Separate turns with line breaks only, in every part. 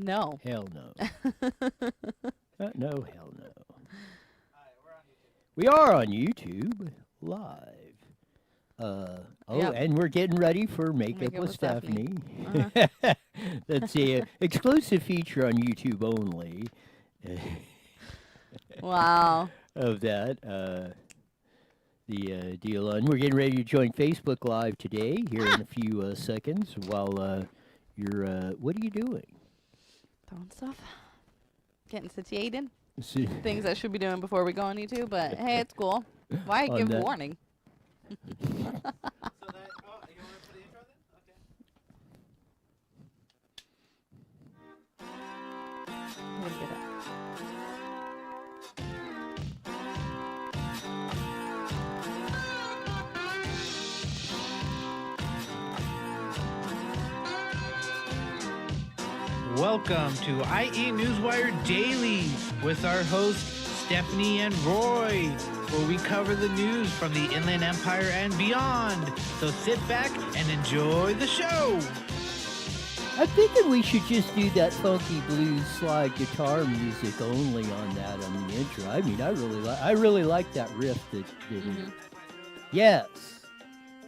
No.
Hell no. No, hell no. We are on YouTube live.
Yep.
And we're getting ready for Makeup with Stephanie. That's a exclusive feature on YouTube only.
Wow.
Of that. The deal on. We're getting ready to join Facebook Live today here in a few seconds while you're, what are you doing?
Throwing stuff. Getting satiated.
See-
Things I should be doing before we go on YouTube, but hey, it's cool. Why give
that.
warning?
So that, you want to put the intro then? Okay.
We'll get it.
Welcome to IE Newswire Daily with our hosts Stephanie and Roy, where we cover the news from the Inland Empire and beyond. So sit back and enjoy the show.
I'm thinking we should just do that funky blues slide guitar music only on that on the intro. I mean, I really like that riff that yes,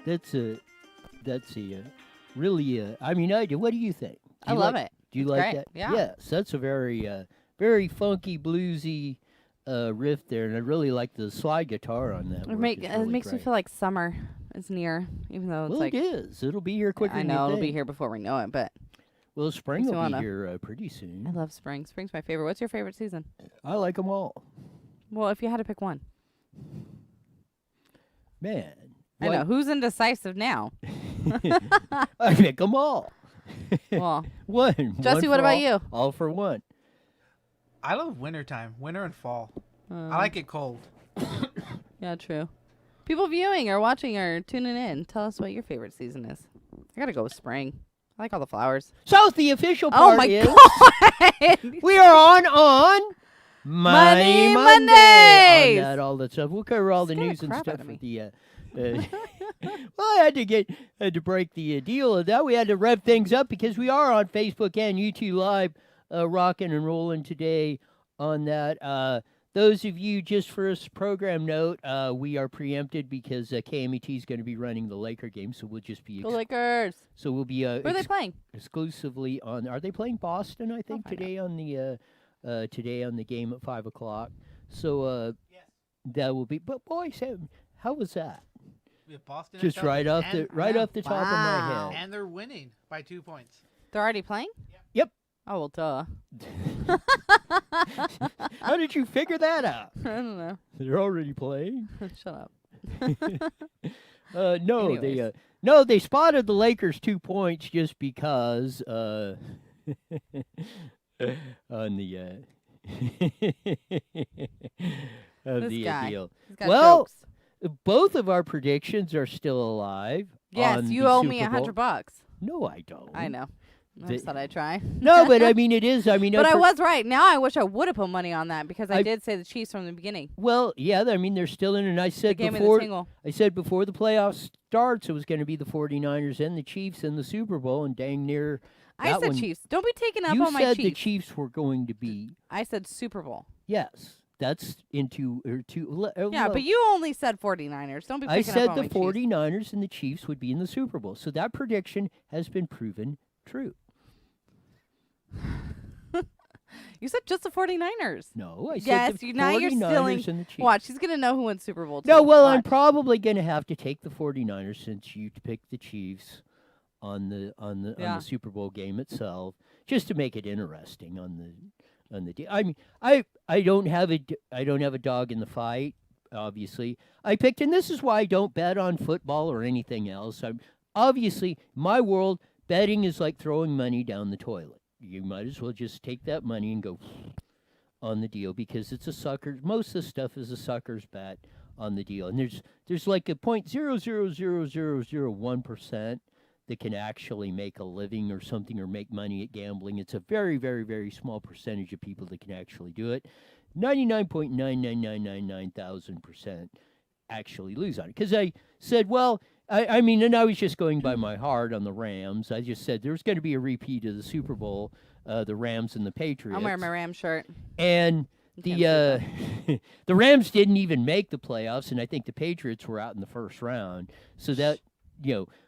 that's a really I mean, I do. What do you think?
I love it.
Do you
It's
like
great,
that?
yeah.
Yes, that's a very funky bluesy riff there, and I really like the slide guitar on that.
It makes me feel like summer is near, even though it's
well,
like
it is. It'll be here quicker.
I
than
know
you
it'll be
think.
here before we know it, but
Well, spring
makes me
will be
wanna-
here pretty soon.
I love spring. Spring's my favorite. What's your favorite season?
I like them all,
Well, if you had to pick one.
man.
I know. Who's indecisive now?
I pick them all.
Well,
One.
Jesse,
one
what
for
about
all,
you?
All for one.
I love wintertime, winter and fall. I like it cold.
Yeah, true. People viewing or watching or tuning in, tell us what your favorite season is. I gotta go with spring. I like all the flowers.
So the official
Oh
part
my
is
god!
we are on Money
Mondays!
On that, all that stuff. We'll cover all the
Scared the
news and
crap
stuff
out of
for
me.
the. Well, I had to break the deal of that. We had to rev things up because we are on Facebook and YouTube Live, rocking and rolling today on that. Those of you, just for a program note, we are preempted because KMET is going to be running the Laker game, so we'll just be
Go Lakers!
so we'll be
Where are they playing?
exclusively on. Are they playing Boston? I think
find
today on the game at 5:00. So
Yes.
that will be. But boy, Sam, how was that?
We have Boston.
Just
and
right
Celtics,
off the
and,
off the top of my
Wow.
head.
and they're winning by 2 points.
They're already playing?
Yep.
Oh, well, duh.
How did you figure that out?
I don't know.
They're already playing.
Shut up.
No,
Anyways.
they spotted the Lakers 2 points just because on the of
This
the
guy.
deal.
He's got
Well,
jokes.
Both of our predictions are still alive.
Yes,
on
you
the
owe
Super
me
Bowl.
$100.
No, I don't.
I know. I
The-
just thought I'd try.
No, but I mean it is. I mean,
But I
for-
was right. Now I wish I would have put money on that because I
I-
did say the Chiefs from the beginning.
Well, yeah. I mean, they're still in, and I
The
said
game of the
before.
tingle.
I said before the playoffs starts, it was going to be the 49ers and the Chiefs in the Super Bowl, and dang near.
I
that
said
one-
Chiefs. Don't be taking up
You
on my
said the
Chiefs.
Chiefs were going to be.
I said Super Bowl.
Yes, that's into or two.
Yeah, but you only said 49ers. Don't be
I
picking
said
up on
the
my Chiefs.
49ers and the Chiefs would be in the Super Bowl, so that prediction has been proven true.
You said just the 49ers.
No, I said
Yes,
the
you now you're
49ers
stealing.
and the Chiefs.
Watch, he's going to know who wins Super Bowl.
No,
too.
well, I'm
Watch.
probably going to have to take the 49ers since you picked the Chiefs on the
Yeah.
Super Bowl game itself, just to make it interesting on the deal. I mean, I don't have a dog in the fight. Obviously, I picked, and this is why I don't bet on football or anything else. I'm obviously my world betting is like throwing money down the toilet. You might as well just take that money and go on the deal because it's a sucker. Most of the stuff is a sucker's bet on the deal, and there's like a 0.0000001% that can actually make a living or something or make money at gambling. It's a very, very, very small percentage of people that can actually do it. 99.99999,000% actually lose on it. Because I said, well, I mean, and I was just going by my heart on the Rams. I just said there's going to be a repeat of the Super Bowl the Rams and the Patriots.
I'm wearing my Ram shirt.
And the the Rams didn't even make the playoffs, and I think the Patriots were out in the first round. So that,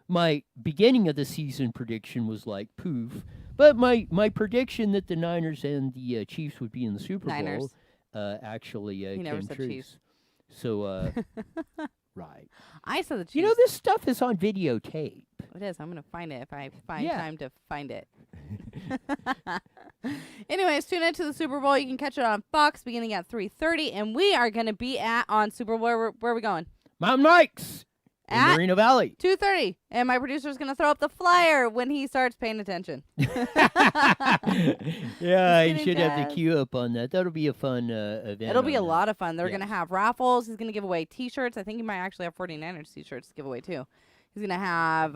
my beginning of the season prediction was like poof. But my prediction that the Niners and the Chiefs would be in the Super Bowl actually
He
came
never said
true.
Chiefs.
So, right.
I said the Chiefs.
This stuff is on videotape.
It is. I'm going to find it if I find
Yeah.
time to find it. Anyways, tune into the Super Bowl. You can catch it on Fox beginning at 3:30, and we are going to be on Super Bowl. Where are we going?
Mountain Mike's in
At
Moreno Valley.
2:30, and my producer's going to throw up the flyer when he starts paying attention.
Yeah, you
kidding,
should have the
guys.
queue up on that. That'll be a fun event.
It'll be a
on that.
lot of fun. They're
Yes.
going to have raffles. He's going to give away T-shirts. I think he might actually have 49ers T-shirts to give away, too. He's going to have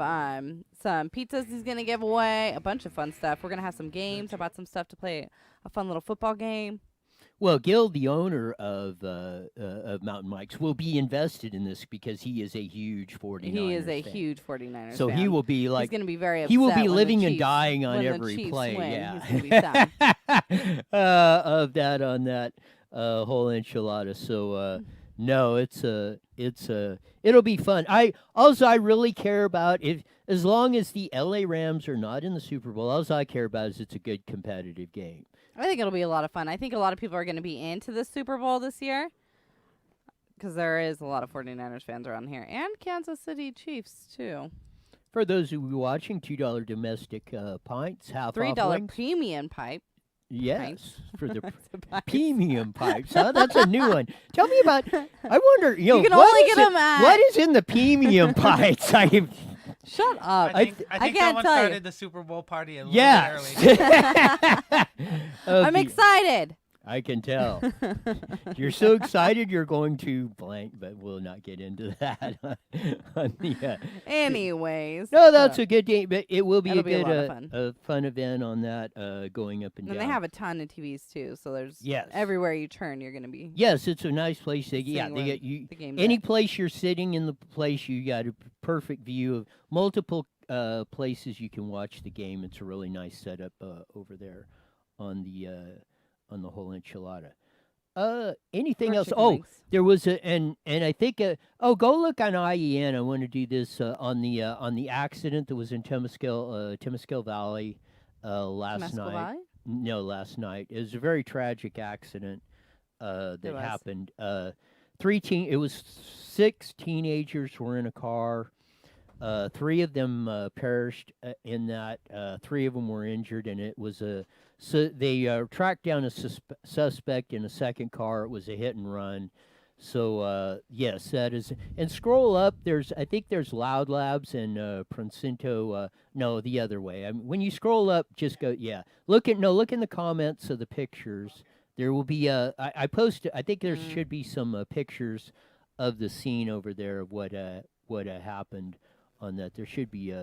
some pizzas he's going to give away, a bunch of fun stuff. We're going to have some games. I bought some stuff to play a fun little football game.
Well, Gil, the owner of Mountain Mike's, will be invested in this because he is a huge 49ers
He is a
fan.
huge 49ers
So
fan.
he will be
He's
like
going to be very upset.
he will be
when the
living and
Chiefs-
dying on
when the
every
Chiefs
play.
win.
Yeah,
He's gonna be sad.
of that on that whole enchilada. So no, it'll be fun. I really care about as long as the LA Rams are not in the Super Bowl. All I care about is it's a good competitive game.
I think it'll be a lot of fun. I think a lot of people are going to be into the Super Bowl this year because there is a lot of 49ers fans around here and Kansas City Chiefs, too.
For those who are watching, $2 domestic pints, half
$3
off wings.
premium pipe.
Yes, for the
Pipes.
premium pipes. Huh? That's a new one. Tell me about. I wonder.
You can
what
only
is
get
it-
'em at-
What is in the premium pipes?
Shut up.
I think
I
that
can't
one
tell you.
started the Super Bowl party a little
Yes.
bit early.
I'm
Okay,
excited.
I can tell. You're so excited you're going to blank, but we'll not get into that. on the,
Anyways.
no, that's a good day, but it will be
It'll
a
be a
good,
lot of fun.
fun event on that, going up and
And
down.
they have a ton of TVs, too, so there's
Yes.
everywhere you turn, you're going to be
Yes, it's a nice place. They
seeing
get you.
the games
Any
at.
place you're sitting in the place, you got a perfect view of multiple places you can watch the game. It's a really nice setup over there on the whole enchilada. Anything
Or
else?
chicken
Oh,
wings.
there was and I think go look on IEN. I want to do this on the accident that was in Temescal Valley last
Temescal
night.
Valley?
No, last night. It was a very tragic accident that
was.
happened. It was 6 teenagers were in a car. 3 of them perished in that. 3 of them were injured, and it was so they tracked down a suspect in a second car. It was a hit and run. So yes, that is. And scroll up. I think there's Loud Labs and Princinto. No, the other way. I mean, when you scroll up, just go. Yeah, look in the comments of the pictures. There will be I posted. I think there should be some pictures of the scene over there of what happened on that. There should be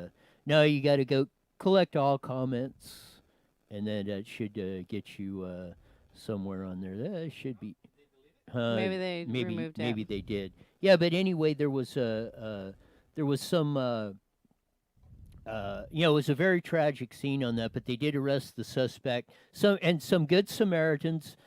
no. You got to go collect all comments, and then that should get you somewhere on there. That should be.
Maybe they removed it.
Maybe they did. Yeah, but anyway, there was some. It was a very tragic scene on that, but they did arrest the suspect. Some good Samaritans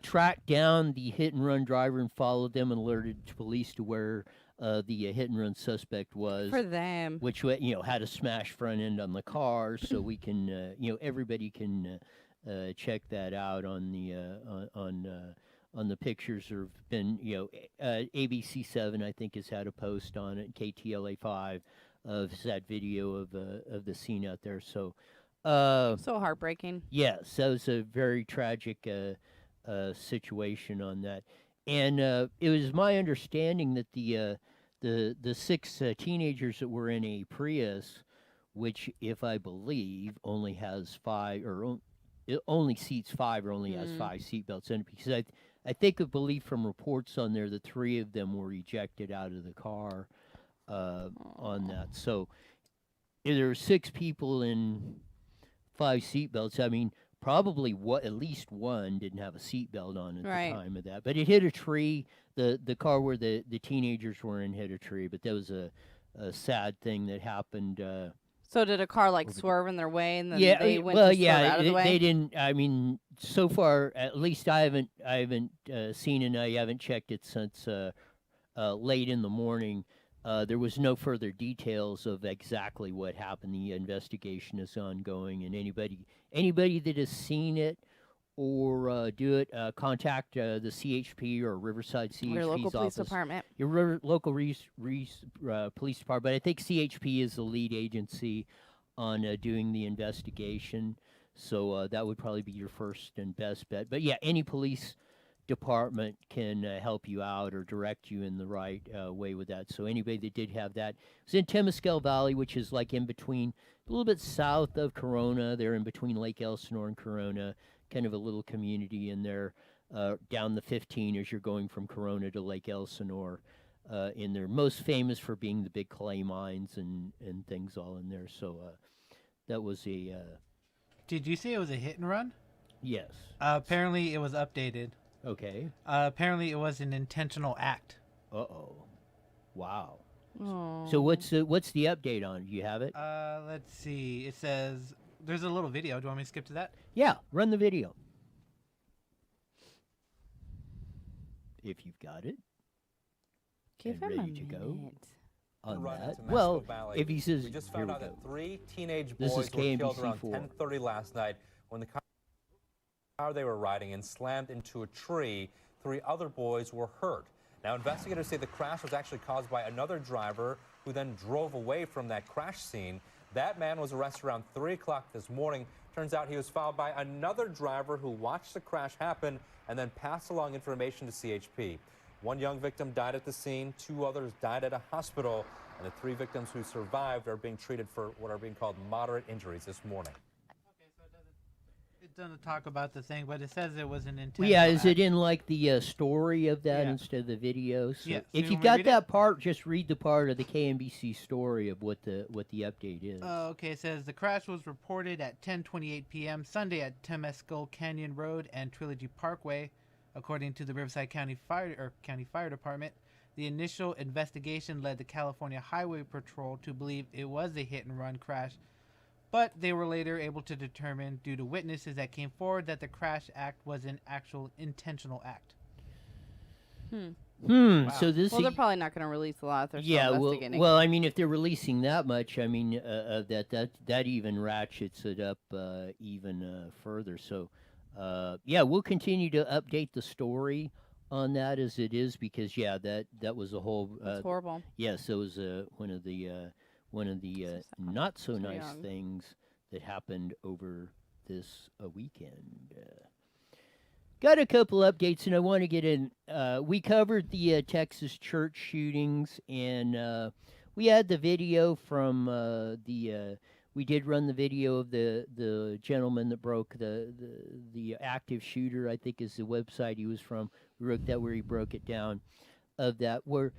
tracked down the hit and run driver and followed them and alerted police to where the hit and run suspect was.
For them.
Which had a smashed front end on the car, so we can everybody can check that out on the pictures. There have been ABC7 I think has had a post on it. KTLA5 of that video of the scene out there. So
So heartbreaking.
yes, that was a very tragic situation on that, and it was my understanding that the 6 teenagers that were in a Prius, which, if I believe, only has 5 or it only seats 5 or only has 5 seatbelts in it, because I think I believe from reports on there that 3 of them were ejected out of the car on that. So if there were 6 people in 5 seatbelts, I mean, probably at least one didn't have a seatbelt on at
Right.
the time of that. But it hit a tree. The car where the teenagers were in hit a tree. But that was a sad thing that happened.
So So did a car like
Over the-
swerve in their way, and then
Yeah,
they went
well,
to swerve
yeah,
out of the way?
they didn't. I mean, so far, at least I haven't seen it. I haven't checked it since late in the morning. There was no further details of exactly what happened. The investigation is ongoing, and anybody that has seen it or do it, contact the CHP or Riverside CHP's
Your local police
office.
department.
Your local police department. I think CHP is the lead agency on doing the investigation, so that would probably be your first and best bet. But yeah, any police department can help you out or direct you in the right way with that. So anybody that did have that, it's in Temescal Valley, which is like in between, a little bit south of Corona. They're in between Lake Elsinore and Corona, kind of a little community in there, down the 15 as you're going from Corona to Lake Elsinore. In there, most famous for being the big clay mines and things all in there. So that was a
Did you say it was a hit and run?
yes.
Apparently, it was updated.
Okay.
Apparently, it was an intentional act.
Uh-oh. Wow.
Oh.
So what's the update on it? Do you have it?
Let's see. It says there's a little video. Do you want me to skip to that?
Yeah, run the video. If you've got it
Give
and
him
ready
a
to go.
minute.
on
Run
that.
into Mexico
Well,
Valley.
if he says,
We just
here
found
we
out
go.
that 3 teenage
This
boys
is
were killed
KMBC
around
4.
10:30 last night when the car they were riding in slammed into a tree. 3 other boys were hurt. Now, investigators say the crash was actually caused by another driver who then drove away from that crash scene. That man was arrested around 3 o'clock this morning. Turns out he was followed by another driver who watched the crash happen and then passed along information to CHP. 1 young victim died at the scene, 2 others died at a hospital, and the 3 victims who survived are being treated for what are being called moderate injuries this morning.
Okay, so it doesn't talk about the thing, but it says it was an intentional
Well, yeah, is it
act.
in like the story of that
Yeah.
instead of the video? So
Yeah, so
if
you
you've
want me to
got
read
that part, just read the part of the KMBC story of what the update is.
Okay, it says the crash was reported at 10:28 p.m. Sunday at Temescal Canyon Road and Trilogy Parkway, according to the Riverside County Fire Department. The initial investigation led the California Highway Patrol to believe it was a hit-and-run crash, but they were later able to determine, due to witnesses that came forward, that the crash act was an actual intentional act. Wow.
So this
Well, they're probably not going to release a lot. They're still
yeah,
investigating.
well, I mean, if they're releasing that much, I mean, that even ratchets it up even further. So, yeah, we'll continue to update the story on that as it is because that was a whole.
That's horrible.
Yes, it was one of the
So sad.
not so
So
nice
young.
things that happened over this weekend. Got a couple updates, and I want to get in. We covered the Texas church shootings, and we had the video from the. We did run the video of the gentleman that broke the active shooter. I think is the website he was from. We wrote that where he broke it down, of that where.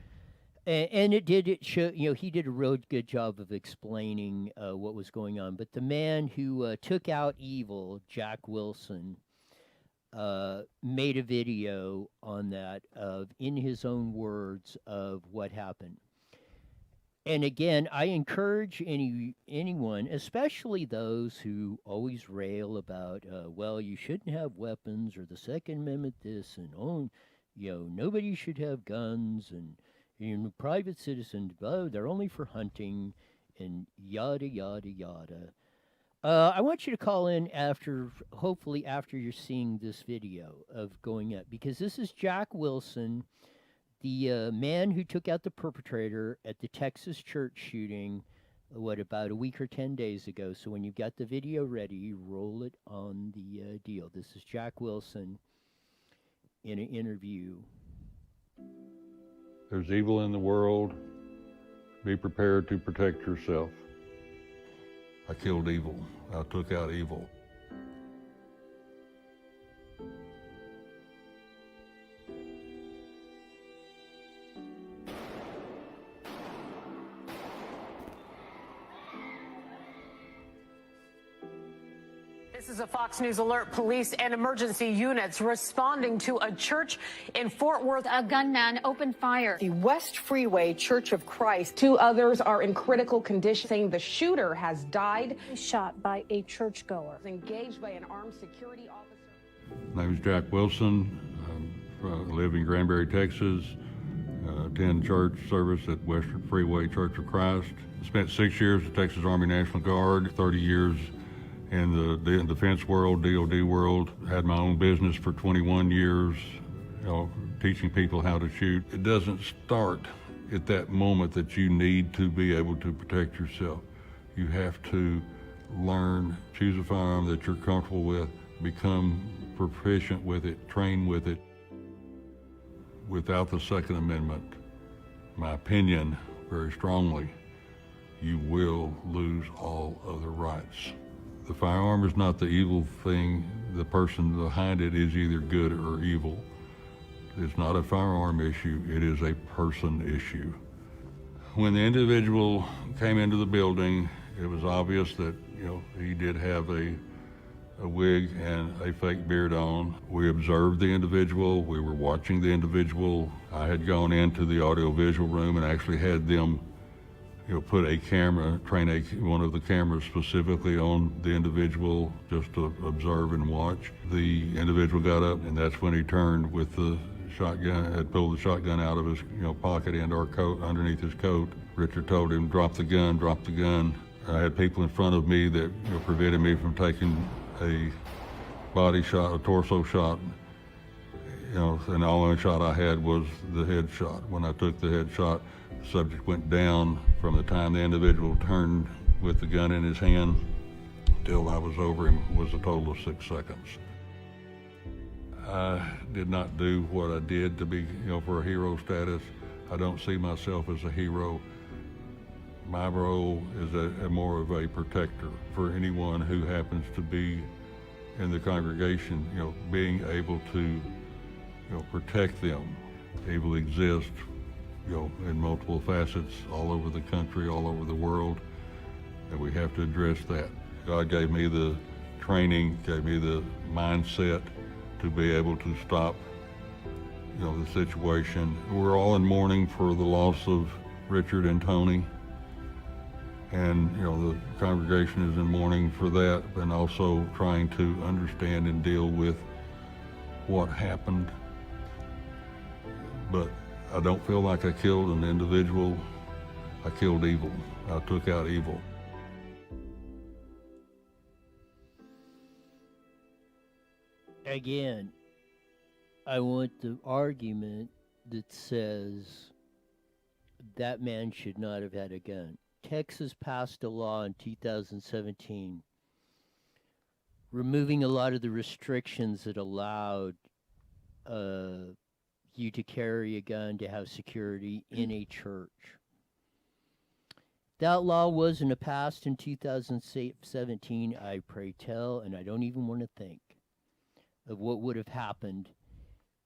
And it show, he did a real good job of explaining what was going on. But the man who took out evil, Jack Wilson, made a video on that in his own words of what happened. And again, I encourage anyone, especially those who always rail about, well, you shouldn't have weapons or the Second Amendment this and nobody should have guns and private citizens, they're only for hunting and yada yada yada. I want you to call in hopefully after you're seeing this video of going up, because this is Jack Wilson, the man who took out the perpetrator at the Texas church shooting, about a week or 10 days ago. So when you've got the video ready, roll it on the deal. This is Jack Wilson in an interview.
There's evil in the world. Be prepared to protect yourself. I killed evil. I took out evil.
His This is a Fox News alert. Police and emergency units responding to a church in Fort Worth.
A gunman opened fire.
The West Freeway Church of Christ. 2 others are in critical condition, saying the shooter has died.
Shot by a churchgoer.
Engaged by an armed security officer.
My name is Jack Wilson. I live in Granbury, Texas. Attend church service at Western Freeway Church of Christ. Spent 6 years at Texas Army National Guard, 30 years in the defense world, DOD world. Had my own business for 21 years, teaching people how to shoot. It doesn't start at that moment that you need to be able to protect yourself. You have to learn, choose a firearm that you're comfortable with, become proficient with it, train with it. Without the Second Amendment, my opinion, very strongly, you will lose all other rights. The firearm is not the evil thing. The person behind it is either good or evil. It's not a firearm issue, it is a person issue. When the individual came into the building, it was obvious that, he did have a wig and a fake beard on. We observed the individual, we were watching the individual. I had gone into the audio-visual room and actually had them put a camera, train one of the cameras specifically on the individual just to observe and watch. The individual got up, and that's when he turned with the shotgun, had pulled the shotgun out of his pocket and our coat, underneath his coat. Richard told him, drop the gun, drop the gun. I had people in front of me that prevented me from taking a body shot, a torso shot, and the only shot I had was the head shot. When I took the head shot, the subject went down from the time the individual turned with the gun in his hand till I was over him was a total of 6 seconds. I did not do what I did to be, for a hero status. I don't see myself as a hero. My role is a more of a protector for anyone who happens to be in the congregation, being able to, protect them. Evil exists, in multiple facets all over the country, all over the world, and we have to address that. God gave me the training, gave me the mindset to be able to stop, the situation. We're all in mourning for the loss of Richard and Tony, and the congregation is in mourning for that, and also trying to understand and deal with what happened. But I don't feel like I killed an individual. I killed evil. I took out evil.
Again, I want the argument that says that man should not have had a gun. Texas passed a law in 2017 removing a lot of the restrictions that allowed you to carry a gun, to have security in a church. That law wasn't passed in 2017, I pray tell, and I don't even want to think of what would have happened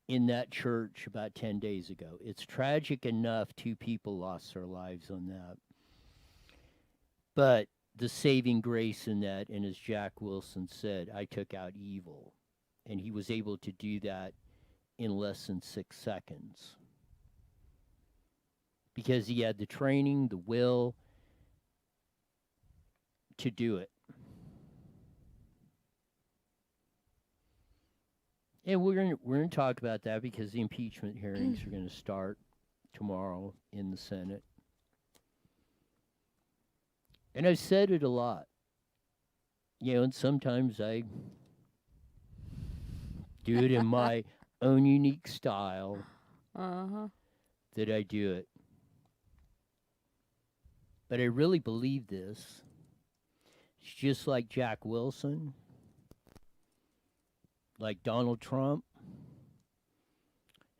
in that church about 10 days ago. It's tragic enough 2 people lost their lives on that. But the saving grace in that, and as Jack Wilson said, I took out evil. And he was able to do that in less than 6 seconds. Because he had the training, the will to do it. And we're gonna talk about that because the impeachment hearings are going to start tomorrow in the Senate. And I've said it a lot. And sometimes I do it in my own unique style that I do it. But I really believe this. It's just like Jack Wilson, like Donald Trump,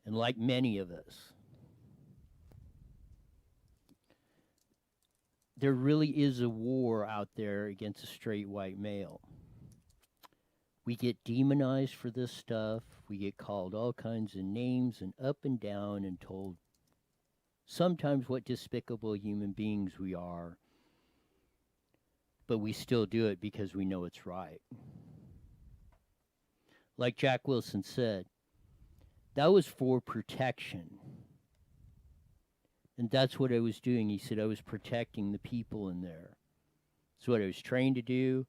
and like many of us. There really is a war out there against a straight white male. We get demonized for this stuff. We get called all kinds of names and up and down and told sometimes what despicable human beings we are. But we still do it because we know it's right. like Jack Wilson said, that was for protection. And that's what I was doing. He said I was protecting the people in there. That's what I was trained to do,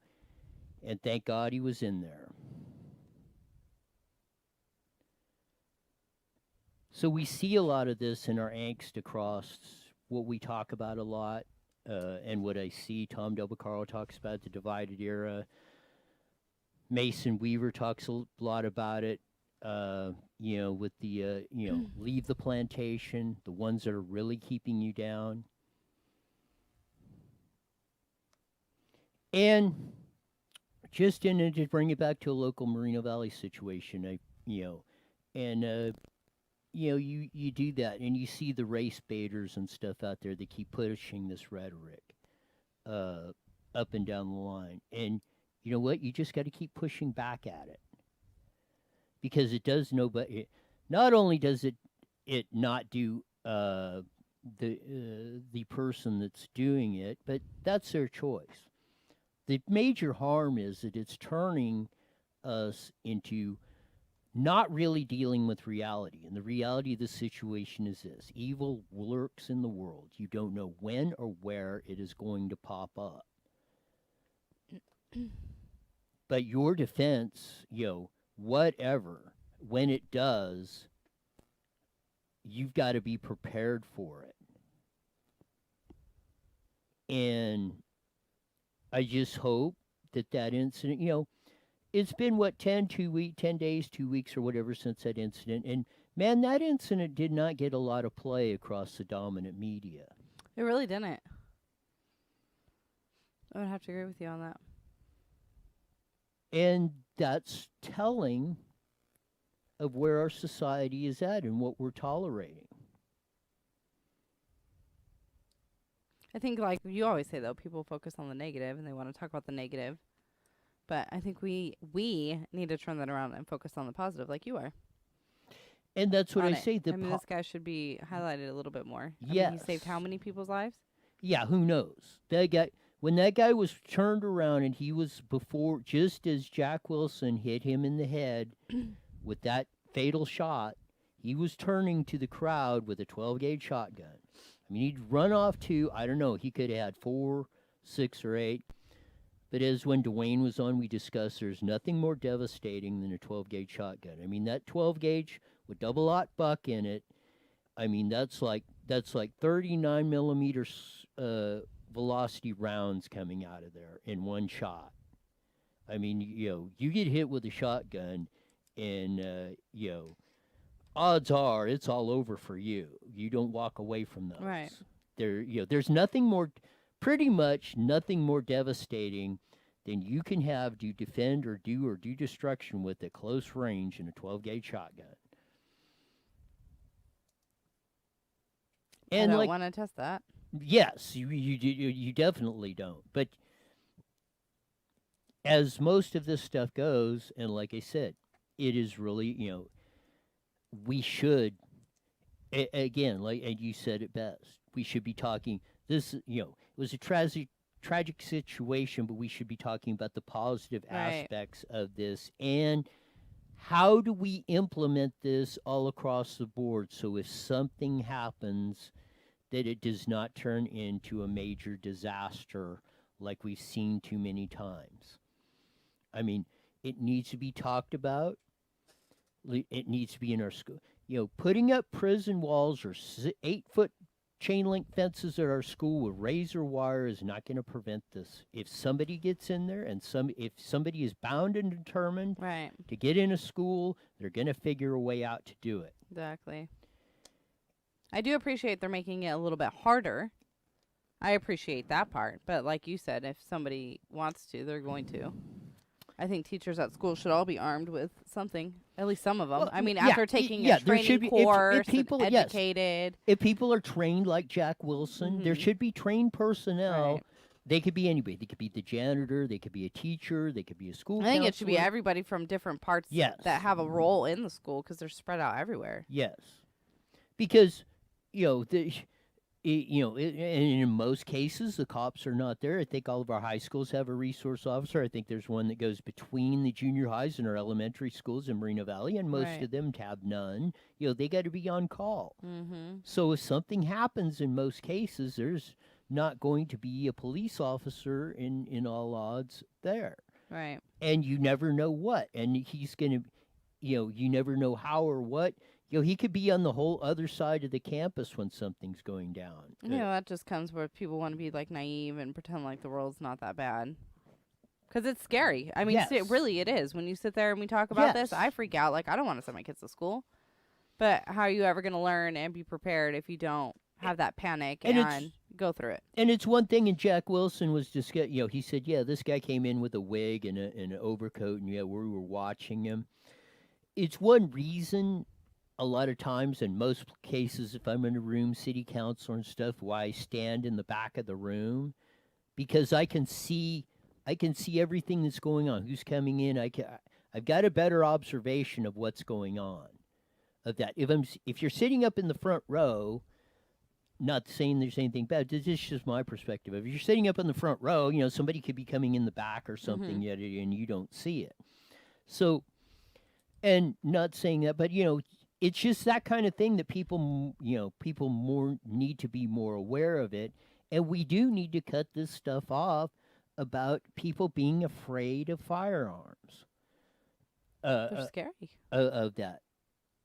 and thank God he was in there. So we see a lot of this in our angst across what we talk about a lot, and what I see Tom Del Beccaro talks about, the divided era. Mason Weaver talks a lot about it, with the, leave the plantation, the ones that are really keeping you down. And just to bring it back to a local Moreno Valley situation, you do that, and you see the race baiters and stuff out there that keep pushing this rhetoric up and down the line. And you know what? You just got to keep pushing back at it, because it does not only does it not do the person that's doing it, but that's their choice. The major harm is that it's turning us into not really dealing with reality. And the reality of the situation is this: evil lurks in the world. You don't know when or where it is going to pop up. But your defense, whatever, when it does, you've got to be prepared for it. And I just hope that incident, it's been, 10 days, 2 weeks, or whatever since that incident. And, man, that incident did not get a lot of play across the dominant media.
It really didn't. I would have to agree with you on that.
And that's telling of where our society is at and what we're tolerating.
I think, like you always say, though, people focus on the negative and they want to talk about the negative. But I think we need to turn that around and focus on the positive, like you are.
And that's what I say.
This guy should be highlighted a little bit more.
Yes.
He saved how many people's lives?
Yeah, who knows? When that guy was turned around, and he was just as Jack Wilson hit him in the head with that fatal shot, he was turning to the crowd with a 12-gauge shotgun. I mean, he'd run off I don't know, he could have had 4, 6, or 8. But as when Dwayne was on, we discussed there's nothing more devastating than a 12-gauge shotgun. I mean, that 12-gauge with double-aught buck in it, I mean, that's like 39 millimeter velocity rounds coming out of there in one shot. I mean, you get hit with a shotgun, and odds are it's all over for you. You don't walk away from those.
Right.
There's pretty much nothing more devastating than you can have to defend or do destruction with at close range in a 12-gauge shotgun. And
I don't want to test that.
Yes, you definitely don't. But as most of this stuff goes, and like I said, it is really, we should, again, and you said it best, we should be talking, this, it was a tragic situation, but we should be talking about the positive aspects of this, and how do we implement this all across the board so if something happens, that it does not turn into a major disaster like we've seen too many times. I mean, it needs to be talked about. It needs to be in our school. Putting up prison walls or 8-foot chain link fences at our school with razor wire is not going to prevent this. If somebody gets in there and if somebody is bound and determined to get in a school, they're going to figure a way out to do it.
Exactly. I do appreciate they're making it a little bit harder. I appreciate that part. But like you said, if somebody wants to, they're going to. I think teachers at school should all be armed with something, at least some of them.
Well,
I mean, after taking a training course, if people, and educated.
If people are trained like Jack Wilson, there should be trained personnel.
Right.
They could be anybody. They could be the janitor. They could be a teacher. They could be a school counselor.
I think it should be everybody from different parts that have a role in the school because they're spread out everywhere.
Yes. Because, and in most cases, the cops are not there. I think all of our high schools have a resource officer. I think there's one that goes between the junior highs and our elementary schools in Moreno Valley, and most
Right.
of them have none. They got to be on call.
Mm-hmm.
So if something happens, in most cases, there's not going to be a police officer in all odds there,
Right.
and you never know what, and he's going to, you never know how or what. He could be on the whole other side of the campus when something's going down.
That just comes where people want to be like naive and pretend like the world's not that bad. Because it's scary. I mean,
Yes.
it is. When you sit there and we talk about this,
Yes.
I freak out. Like, I don't want to send my kids to school. But how are you ever going to learn and be prepared if you don't have that panic
And
and,
it's-
go through it?
And it's one thing, and Jack Wilson was just, he said, this guy came in with a wig and an overcoat, and we were watching him. It's one reason, a lot of times, in most cases, if I'm in a room, city council and stuff, why I stand in the back of the room, because I can see everything that's going on, who's coming in. I've got a better observation of what's going on. Of that, if you're sitting up in the front row. Not saying there's anything bad. This is just my perspective. If you're sitting up in the front row, somebody could be coming in the back or something, yet, and you don't see it. So, and not saying that, but it's just that kind of thing that people more need to be more aware of it, and we do need to cut this stuff off about people being afraid of firearms.
They're scary.
Of that.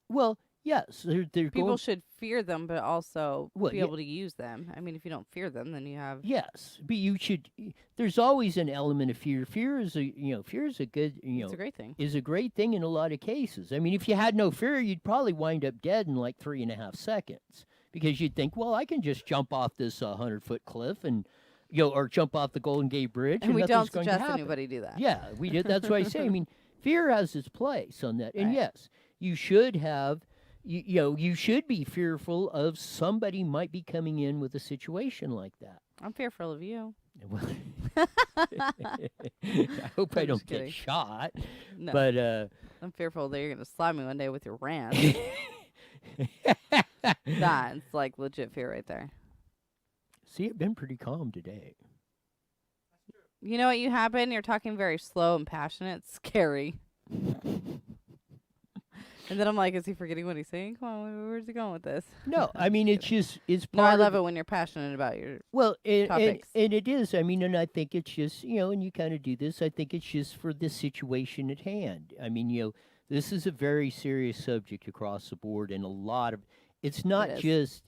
Well. Yes, they're
People
going.
should fear them, but also
Well,
be
yeah.
able to use them. I mean, if you don't fear them, then you have.
Yes, but you should. There's always an element of fear. Fear is a good
It's a great thing.
is a great thing in a lot of cases. I mean, if you had no fear, you'd probably wind up dead in like 3.5 seconds because you'd think, well, I can just jump off this 100-foot cliff and or jump off the Golden Gate Bridge,
And we don't
nothing's going to
suggest
happen.
anybody do that.
Yeah, we did. That's why I say. I mean, fear has its place on that, and
Right.
yes, you should have. You should be fearful of somebody might be coming in with a situation like that.
I'm fearful of you.
Well, I hope I
I'm
don't
just
get
kidding.
shot.
No.
But
I'm fearful that you're going to slap me one day with your rant. That's like legit fear right there.
see, it's been pretty calm today.
You know what you happen? You're talking very slow and passionate. It's scary. And then I'm like, is he forgetting what he's saying? Come on, where's he going with this?
No, I mean it's part.
No, I love it when you're passionate about your.
Well, and
topics.
it is. I mean, and I think it's just and you kind of do this. I think it's just for the situation at hand. I mean, this is a very serious subject across the board, and a lot of it's not
is.
just.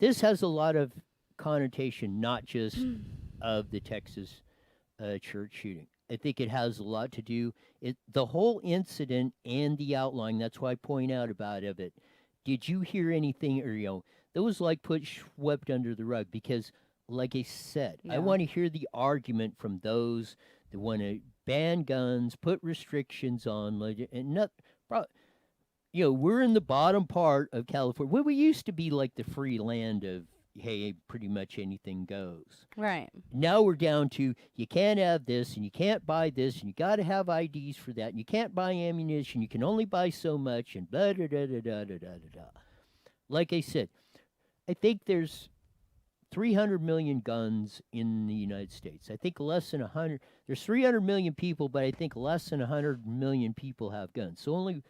This has a lot of connotation, not just of the Texas church shooting. I think it has a lot to do. The whole incident and the outline. That's why I point out about it. Did you hear anything, or that was like swept under the rug? Because, like I said, I
Yeah.
want to hear the argument from those that want to ban guns, put restrictions on, and not. We're in the bottom part of California. Well, we used to be like the free land of. Hey, pretty much anything goes.
Right.
Now we're down to you can't have this and you can't buy this and you got to have IDs for that and you can't buy ammunition. You can only buy so much and blah, da, da, da, da, da, da, da, da. Like I said, I think there's 300 million guns in the United States. I think less than 100. There's 300 million people, but I think less than 100 million people have guns. So only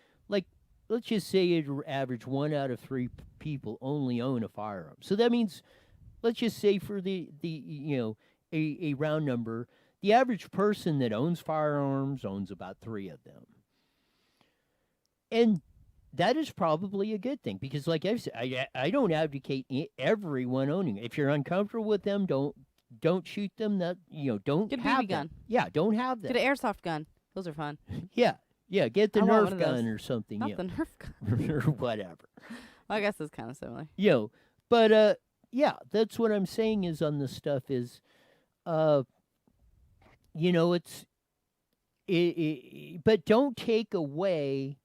let's just say it average 1 out of 3 people only own a firearm. So that means, let's just say for a round number, the average person that owns firearms owns about 3 of them. And that is probably a good thing because, like I said, I don't advocate everyone owning it. If you're uncomfortable with them, don't shoot them. That don't
Get a
have
BB gun.
them. Yeah, don't have them.
Get an airsoft gun. Those are fun.
Yeah, get the
I want one
Nerf
of those.
gun or something.
Not the Nerf gun.
Or whatever.
Well, I guess it's kind of similar.
But yeah, that's what I'm saying is on this stuff is, but don't take away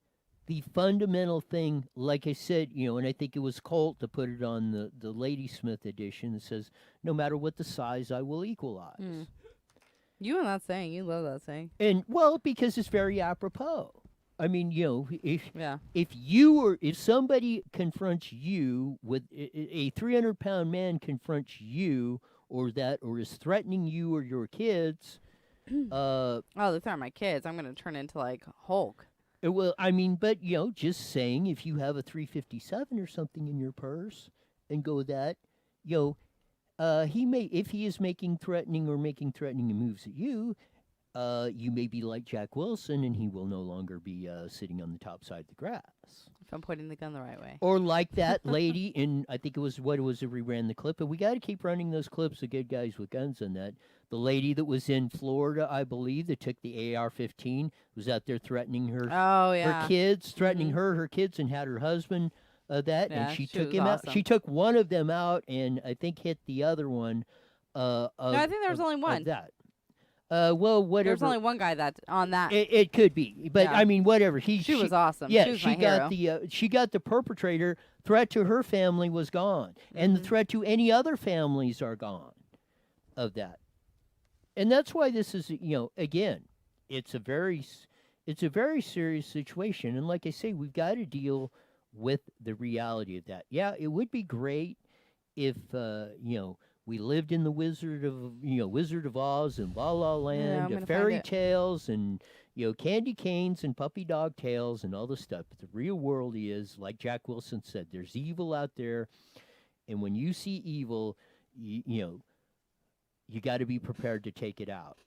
the fundamental thing. Like I said, and I think it was Colt to put it on the Ladysmith edition that says, no matter what the size, I will equalize.
You and that saying. You love that saying.
And, well, because it's very apropos. I mean,
Yeah.
if somebody confronts you with a 300-pound man confronts you or is threatening you or your kids,
Oh, these aren't my kids. I'm gonna turn into like Hulk.
well, I mean, but just saying, if you have a 357 or something in your purse and go that, if he is making threatening moves at you, you may be like Jack Wilson, and he will no longer be sitting on the top side of the grass.
If I'm pointing the gun the right way.
Or like that lady in, I think it was, we ran the clip, but we got to keep running those clips of good guys with guns on that. The lady that was in Florida, I believe, that took the AR-15, was out there threatening her,
Oh yeah.
her kids, threatening her kids, and had her husband that,
Yeah,
and she
she
took
was
him out.
awesome.
She took one of them out, and I think hit the other one.
No, I think there was only one.
Of that. Well, whatever.
There's only one guy that's on that.
It could be, but
Yeah.
I mean, whatever.
She was awesome.
Yeah,
She was
she
my
got
hero.
she got the perpetrator. Threat to her family was gone, and the threat to any other families are gone of that. And that's why this is, again, it's a very serious situation. And like I say, we've got to deal with the reality of that. Yeah, it would be great if we lived in the Wizard of Oz and La La
I'm
Land,
gonna
fairy
find it.
tales and candy canes and puppy dog tales and all this stuff. But the real world is, like Jack Wilson said, there's evil out there, and when you see evil, you got to be prepared to take it out,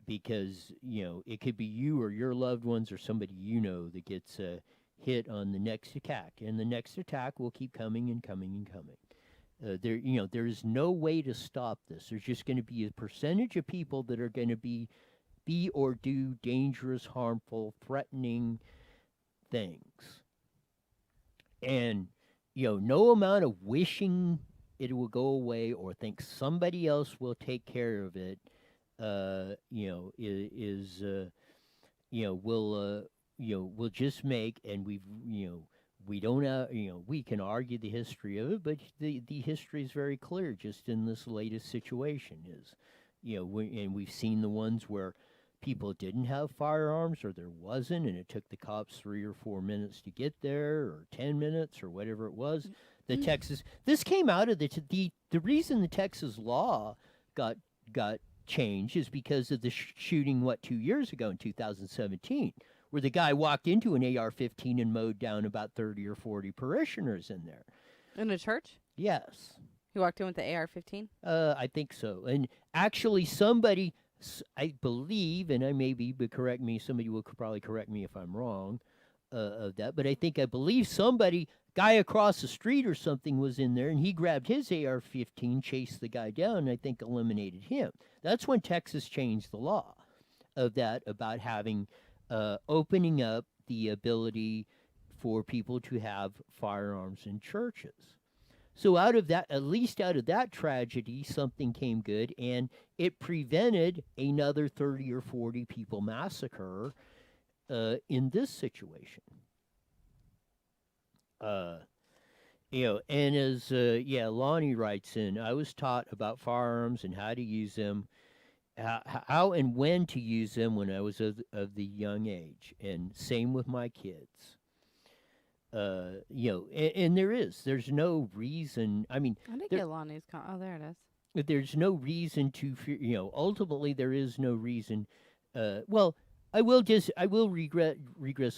because it could be you or your loved ones or somebody that gets hit on the next attack, and the next attack will keep coming and coming and coming. There's no way to stop this. There's just going to be a percentage of people that are going to be or do dangerous, harmful, threatening things. And, no amount of wishing it will go away or think somebody else will take care of it, will just make, and we don't have, we can argue the history of it, but the history is very clear just in this latest situation is, and we've seen the ones where people didn't have firearms or there wasn't, and it took the cops 3 or 4 minutes to get there, or 10 minutes or whatever it was. This came out of the reason the Texas law got changed is because of the shooting, 2 years ago in 2017, where the guy walked into an AR-15 and mowed down about 30 or 40 parishioners in there.
In a church?
Yes.
He walked in with the AR-15?
I think so. And actually somebody, I believe, and I may be, but correct me, somebody will probably correct me if I'm wrong of that, but I believe somebody, guy across the street or something was in there, and he grabbed his AR-15, chased the guy down, and I think eliminated him. That's when Texas changed the law of that, about having, opening up the ability for people to have firearms in churches. So out of that, at least out of that tragedy, something came good, and it prevented another 30 or 40 people massacre in this situation. And as Lonnie writes in, I was taught about firearms and how to use them, how and when to use them when I was of the young age, and same with my kids. And there's no reason. I mean,
I did get Lonnie's oh, there it is.
There's no reason to fear. Ultimately, there is no reason. Well, I will regress a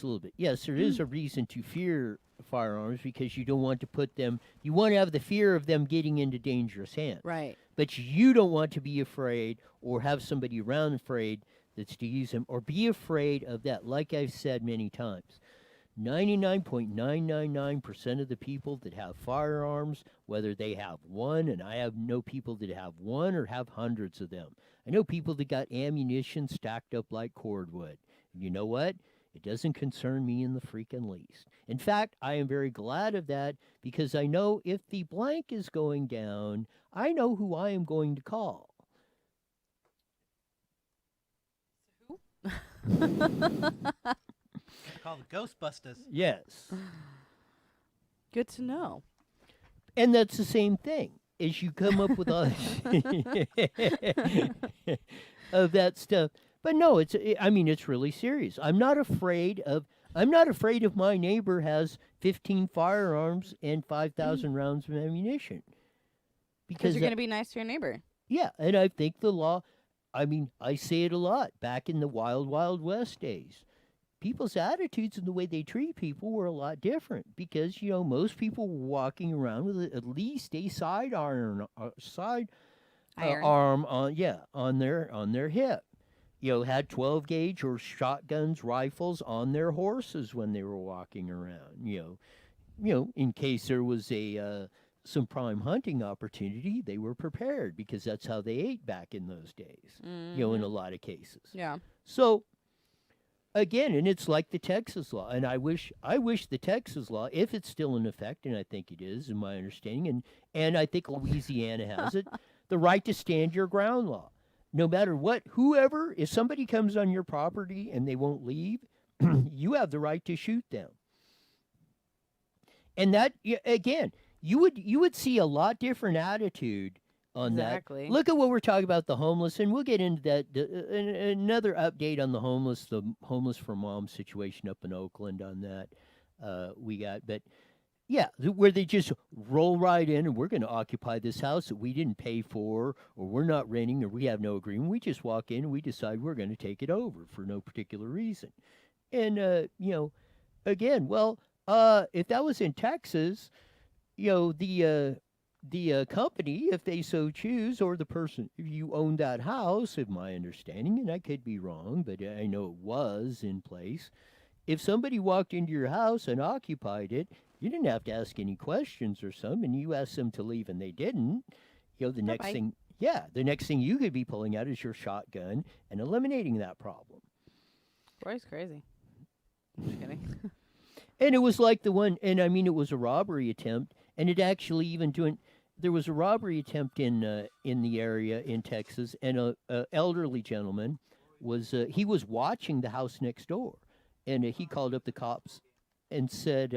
little bit. Yes, there is a reason to fear firearms, because you don't want to put them. You want to have the fear of them getting into dangerous hands.
Right.
But you don't want to be afraid, or have somebody around afraid that's to use them, or be afraid of that. Like I've said many times, 99.999% of the people that have firearms, whether they have one, and I know people that have one or have hundreds of them. I know people that got ammunition stacked up like cordwood. And you know what? It doesn't concern me in the freaking least. In fact, I am very glad of that, because I know if the blank is going down, I know who I am going to call.
Called Ghostbusters.
Yes.
Good to know.
And that's the same thing. As you come up with all of that stuff. But no, I mean, it's really serious. I'm not afraid of my neighbor has 15 firearms and 5,000 rounds of ammunition.
Because you're going to be nice to your neighbor.
Yeah, and I think the law, I mean, I say it a lot. Back in the Wild Wild West days, people's attitudes and the way they treat people were a lot different because, most people were walking around with at least a arm on their hip. Had 12 gauge or shotguns, rifles on their horses when they were walking around. In case there was some prime hunting opportunity, they were prepared because that's how they ate back in those days. In a lot of cases.
Yeah.
So again, and it's like the Texas law, and I wish the Texas law, if it's still in effect, and I think it is, in my understanding, and I think Louisiana has it, the right to stand your ground law. No matter what, if somebody comes on your property and they won't leave, you have the right to shoot them. And that, again, you would see a lot different attitude on
Exactly.
that. Look at what we're talking about, the homeless, and we'll get into that. Another update on the homeless for moms situation up in Oakland on that we got. But yeah, where they just roll right in and we're going to occupy this house that we didn't pay for, or we're not renting, or we have no agreement. We just walk in and we decide we're going to take it over for no particular reason. And, again, if that was in Texas, the company, if they so choose, or the person, if you own that house, in my understanding, and I could be wrong, but I know it was in place, if somebody walked into your house and occupied it, you didn't have to ask any questions or something, and you asked them to leave and they didn't. The next thing you could be pulling out is your shotgun and eliminating that problem.
Roy's crazy. Just kidding.
And it was like the one, and I mean, it was a robbery attempt, and it actually there was a robbery attempt in the area in Texas, and a elderly gentleman was watching the house next door, and he called up the cops and said,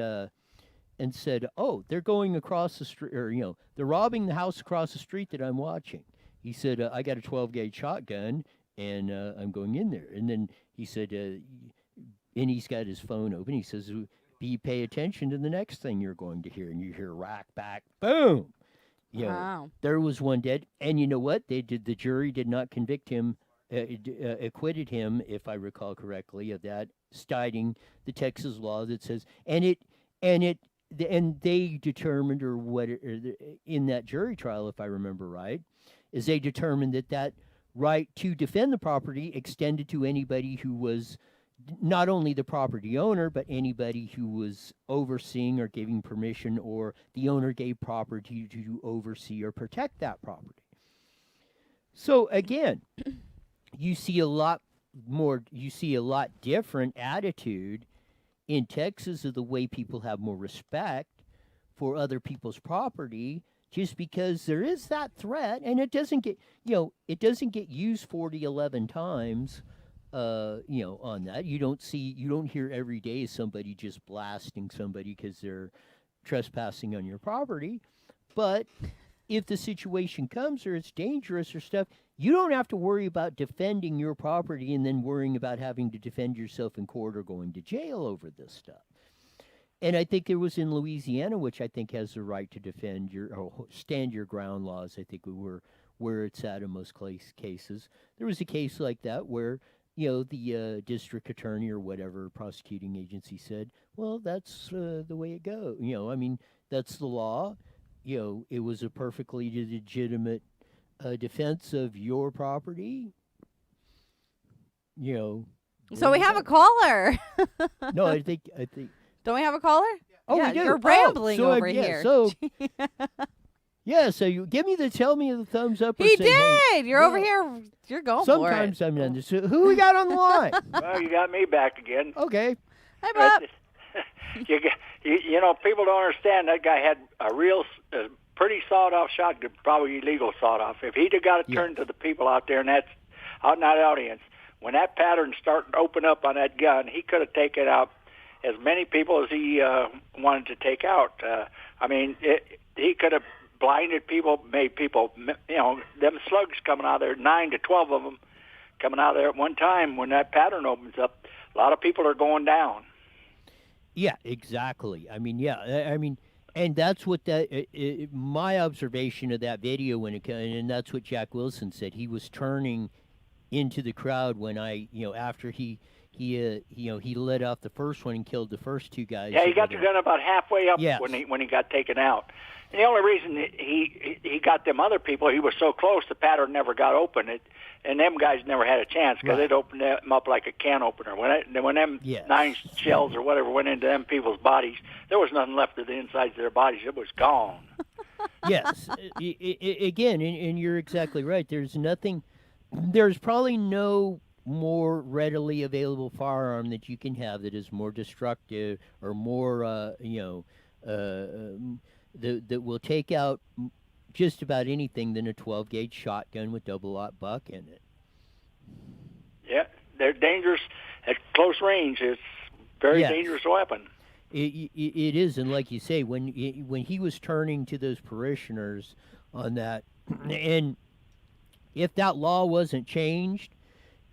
"Oh, they're going across the street, or they're robbing the house across the street that I'm watching." He said, "I got a 12 gauge shotgun, and I'm going in there." And then he said, and he's got his phone open. He says, pay attention to the next thing you're going to hear, and you hear rack back, boom.
Wow.
There was one dead, and you know what? The jury did not convict him, acquitted him, if I recall correctly, of that, citing the Texas law that says, and they determined, in that jury trial, if I remember right, is they determined that right to defend the property extended to anybody who was not only the property owner, but anybody who was overseeing or giving permission, or the owner gave property to oversee or protect that property. So again, you see a lot different attitude in Texas of the way people have more respect for other people's property, just because there is that threat, and it doesn't get used 11 times. On that, you don't hear every day somebody just blasting somebody because they're trespassing on your property. But if the situation comes or it's dangerous or stuff, you don't have to worry about defending your property and then worrying about having to defend yourself in court or going to jail over this stuff. And I think it was in Louisiana, which I think has the right to defend stand your ground laws. I think we were where it's at in most cases. There was a case like that where the district attorney or whatever prosecuting agency said, well, that's the way it goes. I mean, that's the law. It was a perfectly legitimate defense of your property.
So we have a caller.
No, I think.
Don't we have a caller?
Oh,
yeah,
we do.
You're rambling over
yeah,
here.
So, so you tell me the thumbs up. Or
He
say,
did.
Hey,
You're over here. You're going for it.
Sometimes I'm not. So who we got on the line?
Well, you got me back again.
Okay.
Hi, Bob.
People don't understand that guy had a real, pretty sawed-off shotgun, probably illegal sawed-off. If he'd have got it turned to the people out there, and out in that audience, when that pattern started to open up on that gun, he could have taken out as many people as he wanted to take out. He could have blinded people, made people, them slugs coming out there, 9 to 12 of them, coming out of there at one time. When that pattern opens up, a lot of people are going down.
Yeah, exactly. I mean, yeah, I mean, and that's what my observation of that video and that's what Jack Wilson said. He was turning into the crowd when after he let off the first one and killed the first two guys.
Yeah, he got the gun about halfway up
Yes.
when he got taken out. And the only reason he got them other people, he was so close, the pattern never got open. And them guys never had a chance because it opened them up like a can opener. When them 9 shells or whatever went into them people's bodies, there was nothing left of the insides of their bodies. It was gone.
Yes. Again, and you're exactly right. There's probably no more readily available firearm that you can have that is more destructive or more, that will take out just about anything than a 12-gauge shotgun with double-aught buck in it.
Yeah, they're dangerous at close range. It's a very dangerous weapon.
It is, and like you say, when he was turning to those parishioners on that, and if that law wasn't changed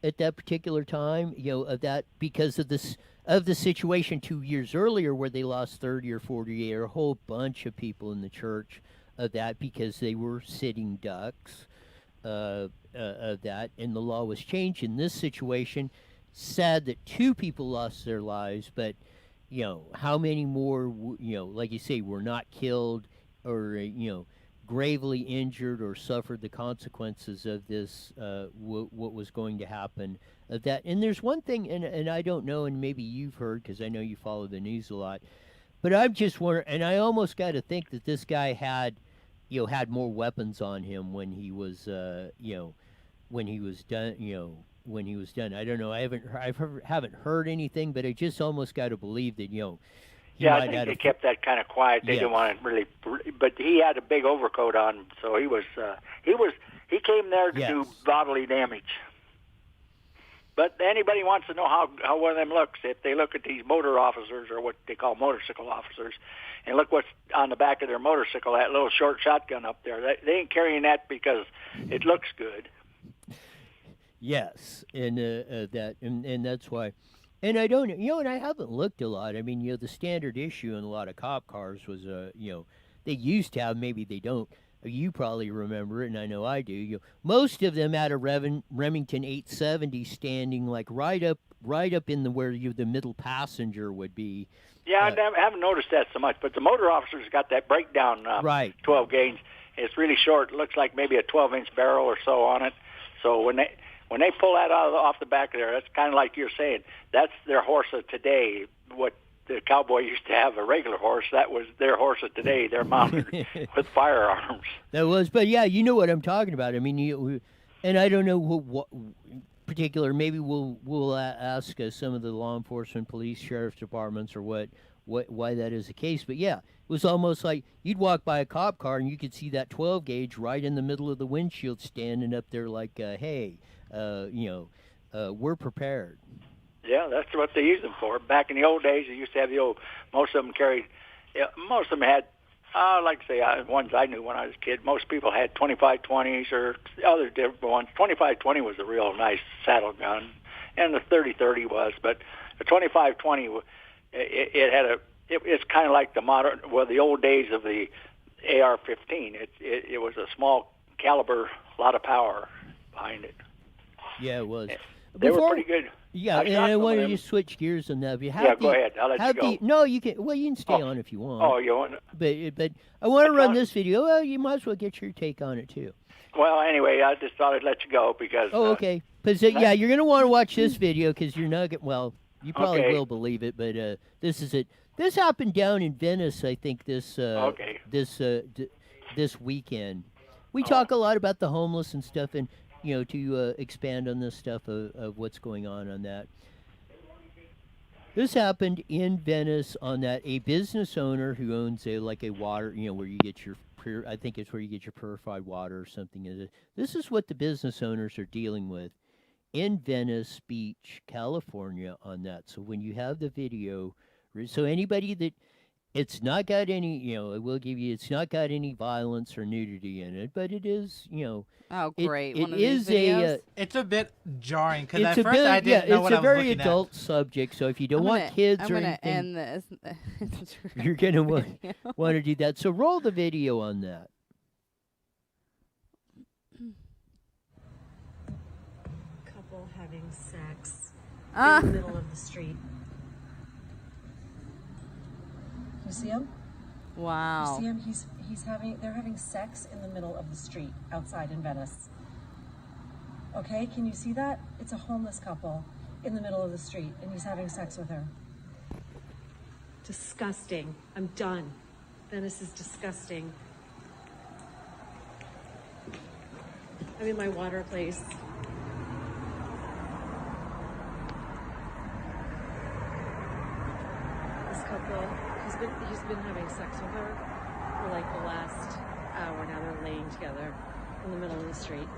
at that particular time, of that because of the situation 2 years earlier where they lost 30 or 40 or a whole bunch of people in the church of that because they were sitting ducks of that, and the law was changed in this situation. Sad that 2 people lost their lives, but how many more like you say were not killed or gravely injured or suffered the consequences of this, what was going to happen of that. And there's one thing, and I don't know, and maybe you've heard because I know you follow the news a lot, but I'm just wondering, and I almost got to think that this guy had more weapons on him when he was done, when he was done. I don't know. I haven't heard anything, but I just almost got to believe that
I think they kept that kind of quiet. They didn't want to really, but he had a big overcoat on, so he he came there to do bodily damage. But anybody wants to know how one of them looks, if they look at these motor officers, or what they call motorcycle officers, and look what's on the back of their motorcycle, that little short shotgun up there. They ain't carrying that because it looks good.
Yes, and and that's why. And I don't, and I haven't looked a lot. I mean, the standard issue in a lot of cop cars was, they used to have, maybe they don't. You probably remember it, and I know I do. Most of them had a Remington 870 standing like right up in where the middle passenger would be.
Yeah, I haven't noticed that so much, but the motor officers got that breakdown 12 gauge. It's really short. It looks like maybe a 12-inch barrel or so on it. So when they pull that off the back of there, that's kind of like you're saying. That's their horse of today. What the cowboy used to have, a regular horse, that was their horse of today. They're mounted with firearms.
That was, but yeah, you know what I'm talking about. I mean, and I don't know what particular. Maybe we'll ask some of the law enforcement, police, sheriff's departments, or why that is the case. But yeah, it was almost like you'd walk by a cop car and you could see that 12 gauge right in the middle of the windshield, standing up there like, hey. We're prepared.
Yeah, that's what they used them for. Back in the old days, they used to have most of them carried, most of them had, like I say, ones I knew when I was a kid, most people had 25-20s or other different ones. 25-20 was a real nice saddle gun, and the 30-30 was, but the 25-20, it's kind of like the old days of the AR-15. It was a small caliber, a lot of power behind it.
Yeah, it was.
They were pretty good.
Yeah, and I wanted to switch gears on that.
Go ahead. I'll let you go.
No, you can. Well, you can stay on if you want.
Oh, you want?
But I want to run this video. Well, you might as well get your take on it too.
Well, anyway, I just thought I'd let you go because.
Oh, okay. Because you're going to want to watch this video because you're not. Well, you probably will believe it, but this is it. This happened down in Venice, I think. This weekend. We talk a lot about the homeless and stuff, and. To expand on this stuff of what's going on that. This happened in Venice on that a business owner who owns a water, where you get your I think it's where you get your purified water or something. This is what the business owners are dealing with in Venice Beach, California on that. So when you have the video, so anybody that It's not got any, I will give you, it's not got any violence or nudity in it, but it is,
Oh,
it,
great.
it
One of these
is a,
videos?
It's a bit jarring because
it's
at
a
first I
bit,
didn't know
it's
what
a
I was
very
looking
adult subject. So if you don't want kids
I'm
or
gonna
anything,
end this.
you're gonna want to do that. So roll the video on that.
Couple having sex
Ah.
in the middle of the street. You see him?
Wow.
You see him? They're having sex in the middle of the street outside in Venice. Okay, can you see that? It's a homeless couple in the middle of the street and he's having sex with her. Disgusting. I'm done. Venice is disgusting. I'm in my water place. This couple, he's been having sex with her for like the last hour. Now they're laying together in the middle of the street.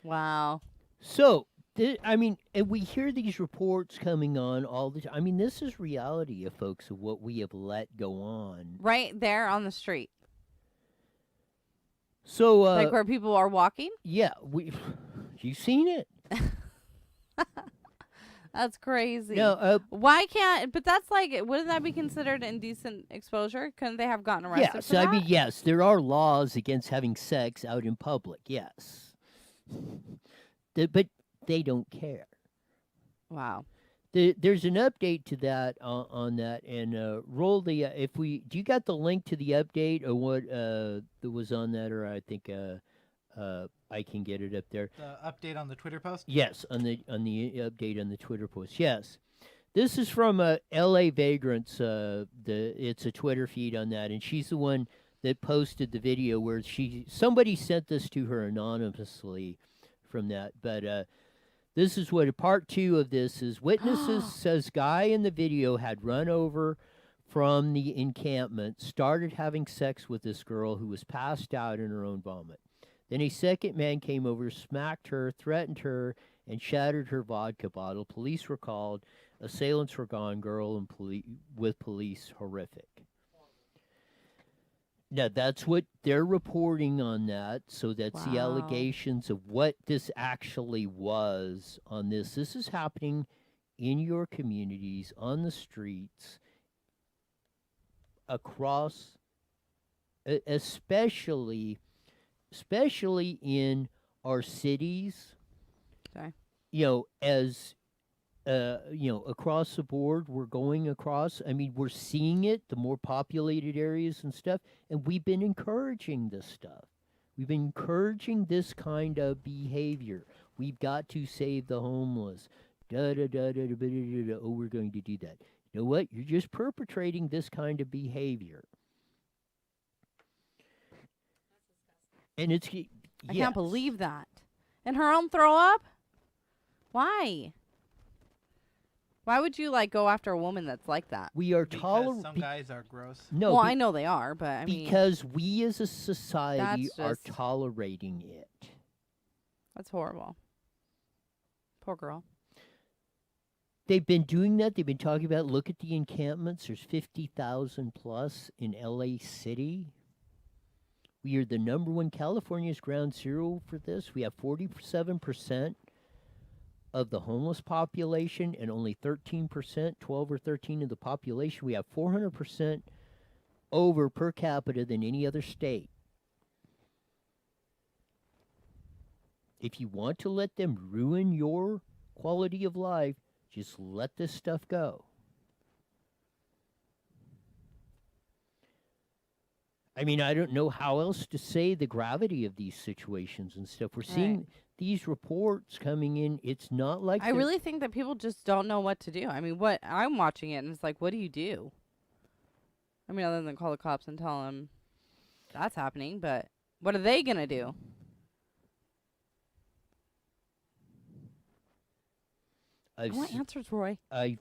Wow.
So, and we hear these reports coming on all the time. I mean, this is reality, folks, of what we have let go on.
Right there on the street.
So,
like where people are walking?
Yeah, you've seen it.
That's crazy.
No,
why can't? But that's like, wouldn't that be considered indecent exposure? Couldn't they have gotten arrested?
Yes,
for that?
I mean, yes, there are laws against having sex out in public. Yes, but they don't care.
Wow.
There's an update to that on that, and roll the do you got the link to the update or what that was on that, or I think I can get it up there.
The update on the Twitter post?
Yes, on the update on the Twitter post. Yes, this is from L.A. Vagrants. It's a Twitter feed on that, and she's the one that posted the video where somebody sent this to her anonymously from that. But this is what part 2 of this is. Witnesses says guy in the video had run over from the encampment, started having sex with this girl who was passed out in her own vomit. Then a second man came over, smacked her, threatened her, and shattered her vodka bottle. Police were called. Assailants were gone. Girl and with police. Horrific. Now, that's what they're reporting on that. So that's the allegations of what this actually was on this. This is happening in your communities, on the streets, across, especially in our cities.
Okay.
As across the board, we're going across. I mean, we're seeing it, the more populated areas and stuff, and we've been encouraging this stuff. We've been encouraging this kind of behavior. We've got to save the homeless. Oh, we're going to do that. You know what? You're just perpetrating this kind of behavior. And it's...
I can't believe that. And her own throw up? Why? Why would you go after a woman that's like that?
We are
because some guys are gross.
No,
well, I know they are, but I mean,
because we as a society are
just
tolerating it.
That's horrible. Poor girl.
They've been doing that. They've been talking about. Look at the encampments. There's 50,000 plus in L.A. City. We are the number one. California's ground zero for this. We have 47% of the homeless population and only 13%, 12 or 13 of the population. We have 400% over per capita than any other state. If you want to let them ruin your quality of life, just let this stuff go. I mean, I don't know how else to say the gravity of these situations and stuff. We're seeing these reports coming in. It's not like
I really think that people just don't know what to do. I mean, I'm watching it and it's like, what do you do? I mean, other than call the cops and tell them that's happening, but what are they gonna do? I want answers, Roy.
I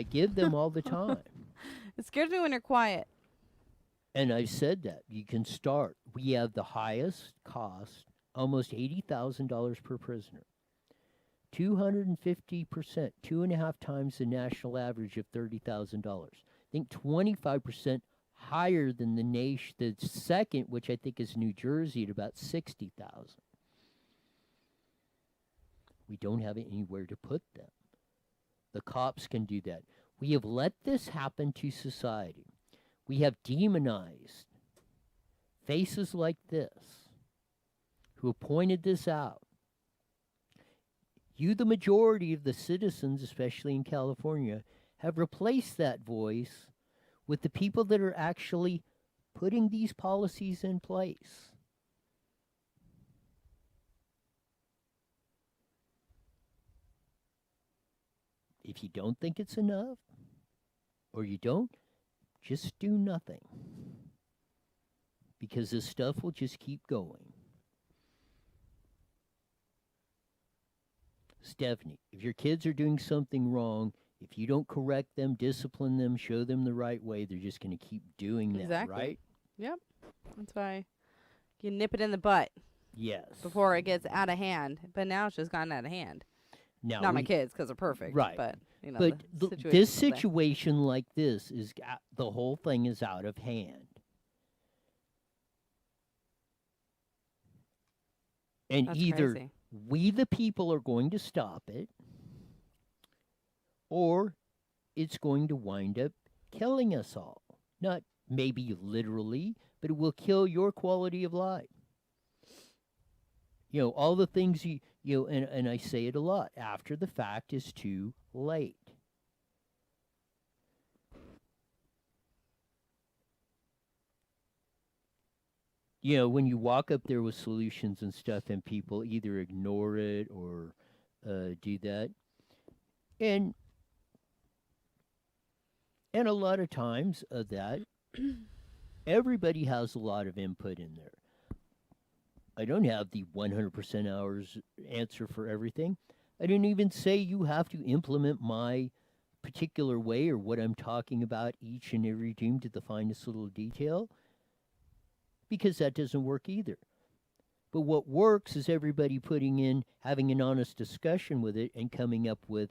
give them all the time.
It scares me when you're quiet.
And I've said that. You can start. We have the highest cost, almost $80,000 per prisoner. 250%, 2.5 times the national average of $30,000. think 25% higher than the second, which I think is New Jersey, at about 60,000. We don't have anywhere to put them. The cops can do that. We have let this happen to society. We have demonized faces like this who have pointed this out. You, the majority of the citizens, especially in California, have replaced that voice with the people that are actually putting these policies in place. If you don't think it's enough, or you don't, just do nothing. Because this stuff will just keep going. Stephanie, if your kids are doing something wrong, if you don't correct them, discipline them, show them the right way, they're just going to keep doing that,
Exactly.
right?
Yep. That's why you nip it in the butt.
Yes.
Before it gets out of hand. But now it's just gotten out of hand.
Now
Not my kids, because they're perfect.
Right.
But, you know,
but this
situation's there.
situation like this is the whole thing is out of hand. And
That's
either
crazy.
we, the people, are going to stop it, or it's going to wind up killing us all. Not maybe literally, but it will kill your quality of life. You know, all the things and I say it a lot, after the fact is too late. You know, when you walk up there with solutions and stuff and people either ignore it or do that. And a lot of times of that, everybody has a lot of input in there. I don't have the 100% hours answer for everything. I didn't even say you have to implement my particular way or what I'm talking about each and every team to the finest little detail, because that doesn't work either. But what works is everybody having an honest discussion with it and coming up with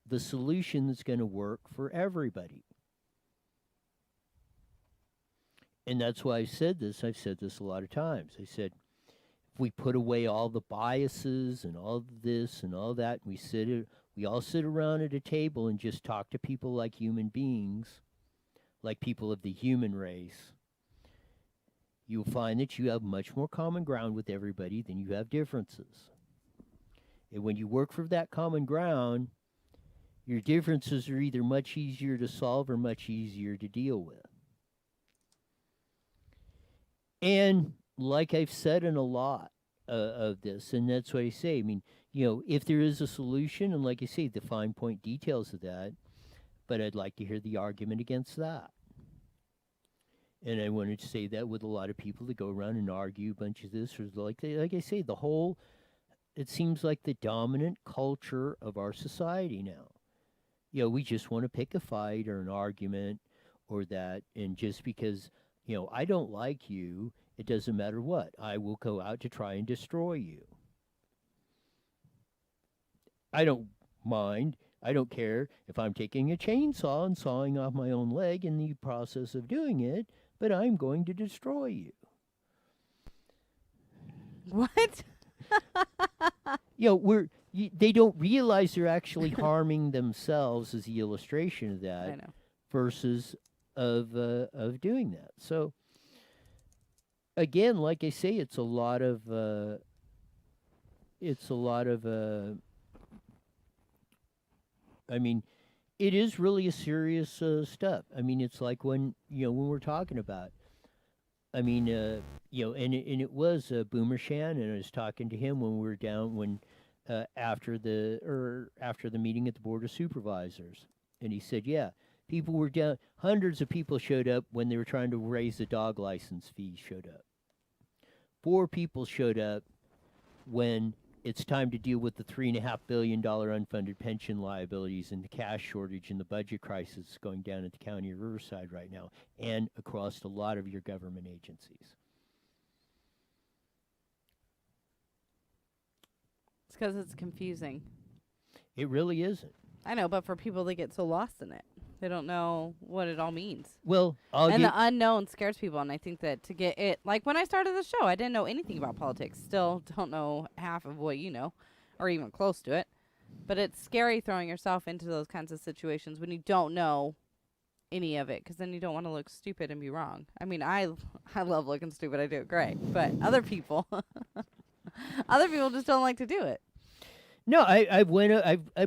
the solution that's going to work for everybody. And that's why I've said this a lot of times. I said, if we put away all the biases and all this and all that, and we all sit around at a table and just talk to people like human beings, like people of the human race, you'll find that you have much more common ground with everybody than you have differences. And when you work for that common ground, your differences are either much easier to solve or much easier to deal with. And like I've said in a lot of this, and that's what I say, I mean, you know, if there is a solution, and like I say, the fine point details of that, but I'd like to hear the argument against that. And I wanted to say that with a lot of people that go around and argue a bunch of this, or like I say, it seems like the dominant culture of our society now. You know, we just want to pick a fight or an argument or that, and just because, you know, I don't like you, it doesn't matter what. I will go out to try and destroy you. I don't mind. I don't care if I'm taking a chainsaw and sawing off my own leg in the process of doing it, but I'm going to destroy you.
What?
You know, they don't realize they're actually harming themselves as the illustration of that.
I know.
Versus of doing that. So again, like I say, it's a lot of I mean, it is really a serious stuff. I mean, it's like when we're talking about, I mean, you know, and it was Boomer Shannon. I was talking to him when we were down after the meeting at the Board of Supervisors, and he said, yeah, people were down. Hundreds of people showed up when they were trying to raise the dog license fees. Showed up. 4 people showed up when it's time to deal with the $3.5 billion unfunded pension liabilities and the cash shortage and the budget crisis going down at the county of Riverside right now, and across a lot of your government agencies.
It's because it's confusing.
It really isn't.
I know, but for people that get so lost in it. They don't know what it all means.
Well,
and the unknown scares people, and I think that to get it, like when I started the show, I didn't know anything about politics. Still don't know half of what you know, or even close to it. But it's scary throwing yourself into those kinds of situations when you don't know any of it, because then you don't want to look stupid and be wrong. I mean, I love looking stupid. I do it great. But other people, just don't like to do it.
No, I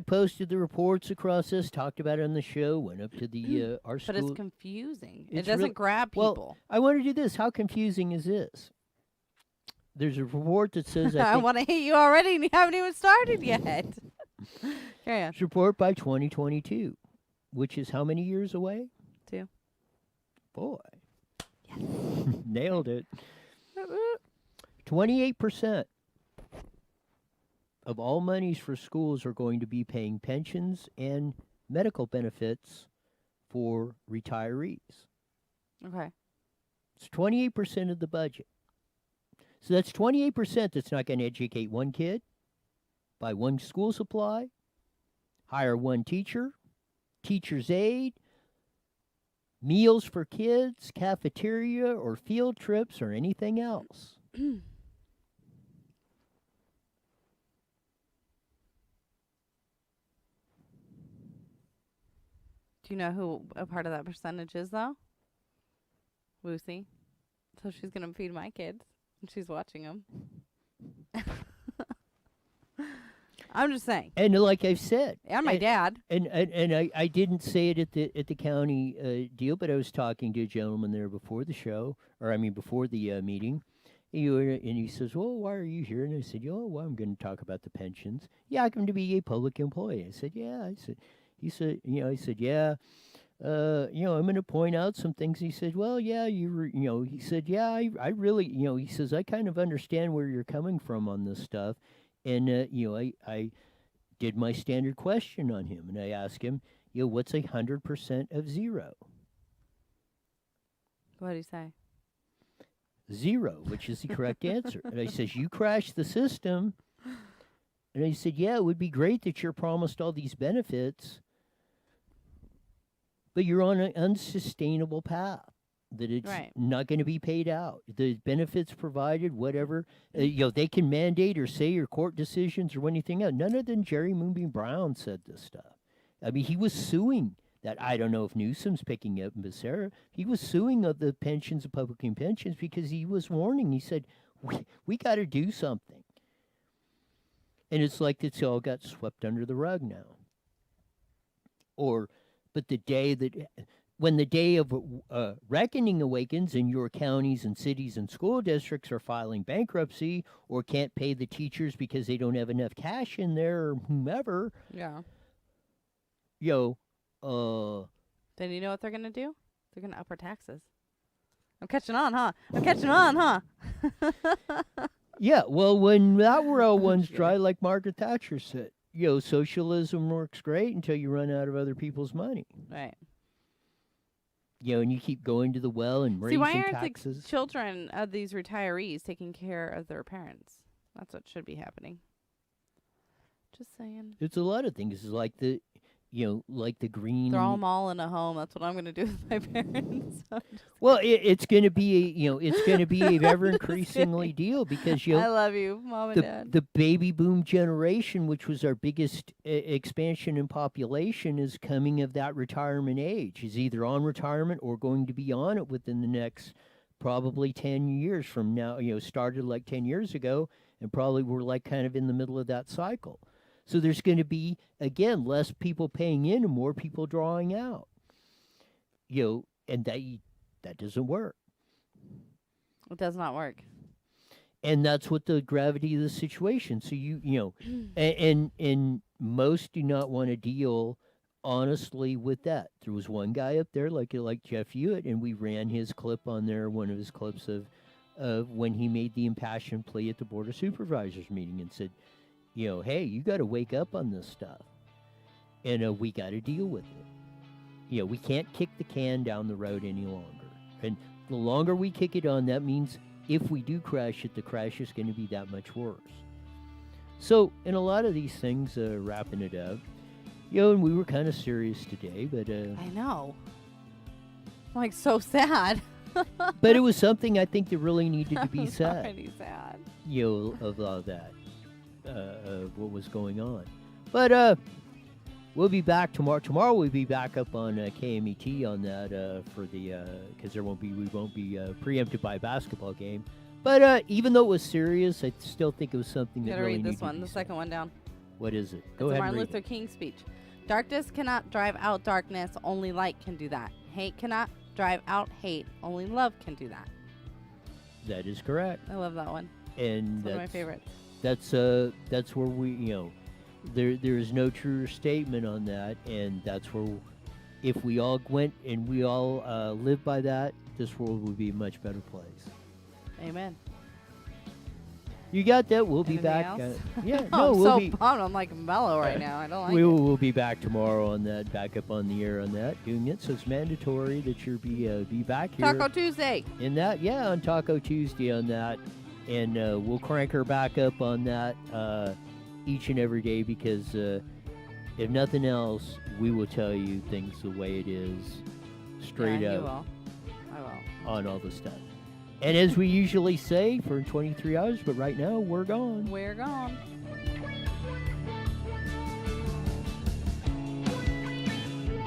posted the reports across this, talked about it on the show, went up to the our school.
But it's confusing. It doesn't grab people.
Well, I want to do this. How confusing is this? There's a report that says
I want to hate you already, and you haven't even started yet. Carry on.
It's a report by 2022, which is how many years away?
2.
Boy, yes. Nailed it. 28%. Of all monies for schools are going to be paying pensions and medical benefits for retirees.
Okay.
It's 28% of the budget. So that's 28% that's not going to educate one kid, buy one school supply, hire one teacher, teacher's aide, meals for kids, cafeteria, or field trips, or anything else.
Do you know who a part of that percentage is, though? Lucy. So she's going to feed my kids, and she's watching them. I'm just saying.
And like I've said.
And my dad.
And I didn't say it at the county deal, but I was talking to a gentleman there before the show, before the meeting. And he says, well, why are you here? And I said, well, I'm going to talk about the pensions. Yeah, I'm going to be a public employee. I said, yeah. He said, I said, yeah, I'm going to point out some things. He said, well, yeah, he said, yeah, I really, he says, I kind of understand where you're coming from on this stuff. And, I did my standard question on him. And I asked him, what's 100% of zero?
What did he say?
0, which is the correct answer. And I says, you crashed the system. And I said, yeah, it would be great that you're promised all these benefits, but you're on an unsustainable path, that it's not going to be paid out. The benefits provided, whatever, they can mandate or say your court decisions or anything else. None other than Jerry Moonbeam Brown said this stuff. I mean, he was suing that. I don't know if Newsom's picking up in Becerra. He was suing of the pensions, the public pensions, because he was warning. He said, we got to do something. And it's like it's all got swept under the rug now. But when the day of reckoning awakens and your counties and cities and school districts are filing bankruptcy or can't pay the teachers because they don't have enough cash in there or whomever.
Yeah.
Then
you know what they're going to do? They're going to up our taxes. I'm catching on, huh?
Yeah, well, when that well runs dry, like Margaret Thatcher said, socialism works great until you run out of other people's money.
Right.
And you keep going to the well and raising taxes.
See, why aren't the children of these retirees taking care of their parents? That's what should be happening. Just saying.
It's a lot of things. It's like the green.
Throw them all in a home. That's what I'm going to do with my parents.
Well, it's going to be a ever increasingly deal because
I love you, Mom and Dad.
The baby boom generation, which was our biggest expansion in population, is coming of that retirement age. Is either on retirement or going to be on it within the next probably 10 years from now. Started like 10 years ago, and probably we're like kind of in the middle of that cycle. So there's going to be, again, less people paying in and more people drawing out. And that doesn't work.
It does not work.
And that's what the gravity of the situation. So and most do not want to deal honestly with that. There was one guy up there like Jeff Hewitt, and we ran his clip on there, one of his clips of when he made the impassioned plea at the Board of Supervisors meeting and said, hey, you got to wake up on this stuff, and we got to deal with it. We can't kick the can down the road any longer. And the longer we kick it on, that means if we do crash it, the crash is going to be that much worse. So, in a lot of these things, wrapping it up, And we were kind of serious today, but
I know. I'm like so sad.
but it was something I think that really needed to be
I'm
said.
already sad.
Of all that, what was going on. But we'll be back tomorrow. Tomorrow we'll be back up on KMET on that for the because we won't be preempted by a basketball game. But even though it was serious, I still think it was something
You
that
gotta
really
read
needed
this
to
one,
be
the
said.
second one down.
What is it?
It's
Go
a
ahead.
Martin
and read
Luther
it.
King speech. Darkness cannot drive out darkness, only light can do that. Hate cannot drive out hate, only love can do that.
That is correct.
I love that one.
And
It's one of my favorites.
That's where we there is no truer statement on that, and that's where if we all went and we all lived by that, this world would be a much better place.
Amen.
You got that? We'll be
Anything
back.
else?
Yeah,
I'm
no, we'll
so
be.
bummed. I'm like mellow right now. I don't like
We'll be back tomorrow on that. Back up on the air on that, doing it. So it's mandatory that you be back
it.
here.
Taco Tuesday.
In that, yeah, on Taco Tuesday on that, and we'll crank her back up on that each and every day because if nothing else, we will tell you things the way it is, straight
Yeah,
up
you will. I will.
on all the stuff. And as we usually say, for 23 hours, but right now we're gone.
We're gone.